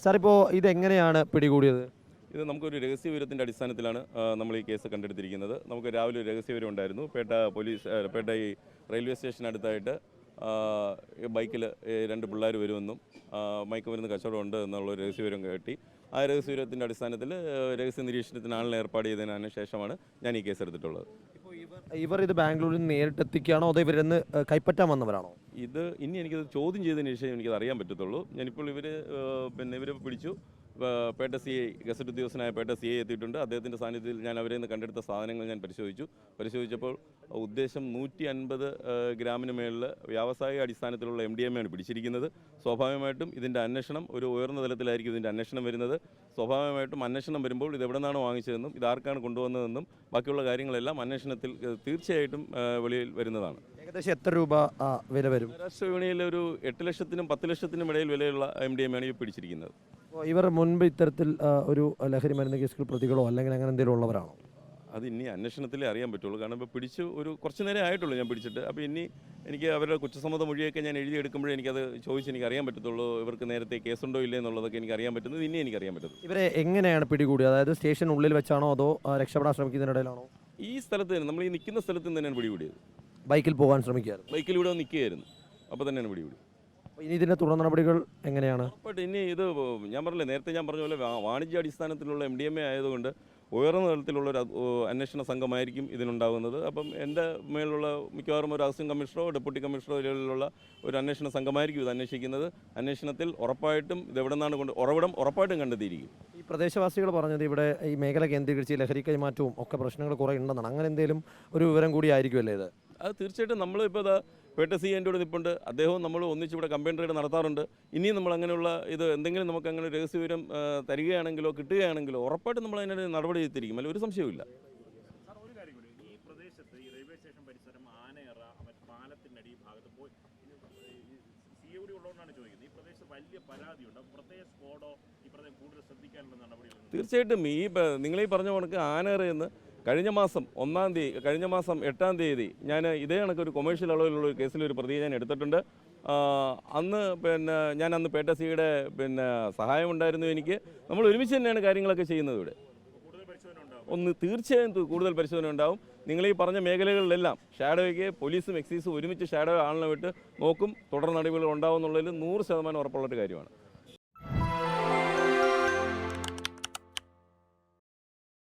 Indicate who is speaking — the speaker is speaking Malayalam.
Speaker 1: സാർ ഇപ്പോൾ ഇതെങ്ങനെയാണ് പിടികൂടിയത്?
Speaker 2: ഇത് നമുക്കൊരു രഹസ്യവിവരത്തിൻ്റെ അടിസ്ഥാനത്തിലാണ് നമ്മൾ ഈ കേസ് കണ്ടെടുത്തിരിക്കുന്നത്. നമുക്ക് രാവിലെ ഒരു രഹസ്യവിവരം ഉണ്ടായിരുന്നു. പേട്ട ഈ റെയിൽവേ സ്റ്റേഷനടുത്തായിട്ട് ബൈക്കിൽ 2 പിള്ളേർ വരുമെന്നും മയക്കുമരുന്ന് കച്ചവടം ഉണ്ട് എന്നുള്ളൊരു രഹസ്യവിവരം കേട്ടി. ആ രഹസ്യവിവരത്തിൻ്റെ അടിസ്ഥാനത്തിൽ രഹസ്യ നിരീക്ഷണത്തിന് ആളിനെ ഏർപ്പാട് ചെയ്തതിന് ശേഷമാണ് ഞാൻ ഈ കേസ് എടുത്തിട്ടുള്ളത്.
Speaker 1: ഇവർ ഇത് ബാംഗ്ലൂരിൽ നിന്ന് നേരിട്ട് എത്തിക്കുകയാണോ അതോ ഇവരെന്ന് കൈപ്പറ്റാൻ വന്നവരാണോ?
Speaker 2: ഇത് ഇനി എനിക്കത് ചോദ്യം ചെയ്തതിന് ശേഷം എനിക്കത് അറിയാൻ പറ്റത്തുള്ളൂ. ഞാനിപ്പോൾ ഇവരെ പിടിച്ചു. പേട്ട സി ഐ ഗസറ്റ് ഉദ്യോഗസ്ഥനായ പേട്ട സി ഐ എത്തിയിട്ടുണ്ട്. അദ്ദേഹത്തിൻ്റെ സാന്നിധ്യത്തിൽ ഞാൻ അവരെ നിന്ന് കണ്ടെടുത്ത സാധനങ്ങൾ ഞാൻ പരിശോധിച്ചപ്പോൾ ഉദ്ദേശം 150 ഗ്രാമിന് മേളിൽ വ്യാവസായിക അടിസ്ഥാനത്തിലുള്ള MDMA ആണ് പിടിച്ചിരിക്കുന്നത്. സ്വാഭാവികമായിട്ടും ഇതിൻ്റെ അന്വേഷണം ഒരു ഉയർന്ന തലത്തിലായിരിക്കും ഇതിൻ്റെ അന്വേഷണം വരുന്നത്. സ്വാഭാവികമായിട്ടും അന്വേഷണം വരുമ്പോൾ ഇത് എവിടെ നിന്നാണ് വാങ്ങിച്ചതെന്നും ഇതാർക്കാണ് കൊണ്ടുവന്നതെന്നും ബാക്കിയുള്ള കാര്യങ്ങളെല്ലാം അന്വേഷണത്തിൽ തീർച്ചയായിട്ടും വെളിയിൽ വരുന്നതാണ്.
Speaker 1: ഏകദേശം എത്ര രൂപ വില വരും?
Speaker 2: മഹാരാഷ്ട്ര വിപണിയിൽ ഒരു 8 ലക്ഷത്തിനും 10 ലക്ഷത്തിനും ഇടയിൽ വിലയുള്ള MDMA ആണ് പിടിച്ചിരിക്കുന്നത്.
Speaker 1: ഇവർ മുൻപ് ഇത്തരത്തിൽ ഒരു ലഹരി മരുന്ന് കേസുകൾ പ്രതികളോ അല്ലെങ്കിൽ അങ്ങനെ എന്തെങ്കിലും ഉള്ളവരാണോ?
Speaker 2: അത് ഇനി അന്വേഷണത്തിലേ അറിയാൻ പറ്റുള്ളൂ. കാരണം ഇപ്പോൾ പിടിച്ച് ഒരു കുറച്ച് നേരം ആയിട്ടുള്ളൂ ഞാൻ പിടിച്ചിട്ട്. അപ്പോൾ ഇനി എനിക്ക് അവരുടെ കുറ്റസമ്മത മൊഴിയൊക്കെ ഞാൻ എഴുതിയെടുക്കുമ്പോഴേ എനിക്കത് എനിക്ക് അറിയാൻ പറ്റത്തുള്ളൂ. ഇവർക്ക് നേരത്തെ കേസുണ്ടോ ഇല്ലേ എന്നുള്ളതൊക്കെ എനിക്ക് അറിയാൻ പറ്റുന്നത് ഇനി എനിക്ക് അറിയാൻ പറ്റുന്നത്.
Speaker 1: ഇവരെ എങ്ങനെയാണ് പിടികൂടിയത്? അതായത് സ്റ്റേഷനുള്ളിൽ വെച്ചാണോ അതോ രക്ഷപ്പെടാൻ ശ്രമിക്കുന്നതിനിടയിലാണോ?
Speaker 2: ഈ സ്ഥലത്ത് തന്നെ നമ്മൾ ഈ നിൽക്കുന്ന സ്ഥലത്ത് നിന്ന് തന്നെയാണ് പിടികൂടിയത്.
Speaker 1: ബൈക്കിൽ പോകാൻ ശ്രമിക്കുകയായിരുന്നു?
Speaker 2: ബൈക്കിലൂടെ നിൽക്കുകയായിരുന്നു. അപ്പോൾ തന്നെയാണ് പിടികൂടി.
Speaker 1: ഇനി ഇതിൻ്റെ തുടർ നടപടികൾ എങ്ങനെയാണ്?
Speaker 2: ബട്ട് ഇനി ഇത് ഞാൻ പറഞ്ഞില്ലേ, നേരത്തെ ഞാൻ പറഞ്ഞ പോലെ വാണിജ്യ അടിസ്ഥാനത്തിലുള്ള MDMA ആയതുകൊണ്ട് ഉയർന്ന തലത്തിലുള്ളൊരു അന്വേഷണ സംഘമായിരിക്കും ഇതിനുണ്ടാകുന്നത്. അപ്പം എൻ്റെ മേലുള്ള മിക്കവാറും ഒരു അസിസ്റ്റന്റ് കമ്മീഷണറോ ഡെപ്യൂട്ടി കമ്മീഷണറോ ഇതിലുള്ള ഒരു അന്വേഷണ സംഘമായിരിക്കും ഇത് അന്വേഷിക്കുന്നത്. അന്വേഷണത്തിൽ ഉറപ്പായിട്ടും ഇതെവിടെ നിന്നാണ് ഉറവിടം ഉറപ്പായിട്ടും കണ്ടെത്തിയിരിക്കും.
Speaker 1: ഈ പ്രദേശവാസികൾ പറഞ്ഞത് ഇവിടെ ഈ മേഖല കേന്ദ്രീകരിച്ച് ലഹരി കൈമാറ്റവും ഒക്കെ പ്രശ്നങ്ങൾ കുറേ ഉണ്ടെന്നാണ്. അങ്ങനെ എന്തെങ്കിലും ഒരു വിവരം കൂടി ആയിരിക്കുമല്ലേ ഇത്?
Speaker 2: അത് തീർച്ചയായിട്ടും നമ്മളിപ്പോൾ പേട്ട സി എൻ്റെ കൂടെ നിൽപ്പുണ്ട്. അദ്ദേഹവും നമ്മൾ ഒന്നിച്ചിവിടെ കമ്പൈൻ റെയ്ഡ് നടത്താറുണ്ട്. ഇനിയും നമ്മൾ അങ്ങനെയുള്ള എന്തെങ്കിലും നമുക്ക് അങ്ങനെ രഹസ്യവിവരം തരികയാണെങ്കിലോ കിട്ടുകയാണെങ്കിലോ ഉറപ്പായിട്ടും നമ്മൾ അതിനൊരു നടപടി ചെയ്തിരിക്കും. അതിൽ ഒരു സംശയവുമില്ല.
Speaker 3: ഒരു കാര്യം കൂടി, ഈ പ്രദേശത്ത് ഈ റെയിൽവേ സ്റ്റേഷൻ പരിസരം ആനയറ പാലത്തിൻ്റെ അടിഭാഗത്ത് പോയി CA കൂടി ഉള്ളതുകൊണ്ടാണ് ചോദിക്കുന്നത്. ഈ പ്രദേശത്ത് വലിയ പരാതിയുണ്ട്. പ്രത്യേക സ്ക്വാഡോ ഈ പ്രദേശം കൂടുതൽ ശ്രദ്ധിക്കാനുള്ള നടപടികൾ?
Speaker 2: തീർച്ചയായിട്ടും നിങ്ങളീ പറഞ്ഞ കണക്ക് ആനയറയെന്ന് കഴിഞ്ഞ മാസം 8-ാം തീയതി ഞാൻ ഇതേ കണക്കൊരു കൊമേഴ്ഷ്യൽ അളവിലുള്ള ഒരു കേസിലൊരു പ്രതിയെ ഞാൻ എടുത്തിട്ടുണ്ട്. അന്ന് ഞാൻ അന്ന് പേട്ട സിയുടെ സഹായം ഉണ്ടായിരുന്നു എനിക്ക്. നമ്മൾ ഒരുമിച്ച് തന്നെയാണ് കാര്യങ്ങളൊക്കെ ചെയ്യുന്നത്. ഇവിടെ തീർച്ചയായും കൂടുതൽ പരിശോധന ഉണ്ടാവും. നിങ്ങൾ ഈ പറഞ്ഞ മേഖലകളിലെല്ലാം ഷാഡോയ്ക്ക് പോലീസും എക്സൈസും ഒരുമിച്ച് ഷാഡോ ആളിനെ വിട്ട് നോക്കും. തുടർ നടപടികൾ ഉണ്ടാവും എന്നുള്ളതിൽ 100% ഉറപ്പുള്ളൊരു കാര്യമാണ്.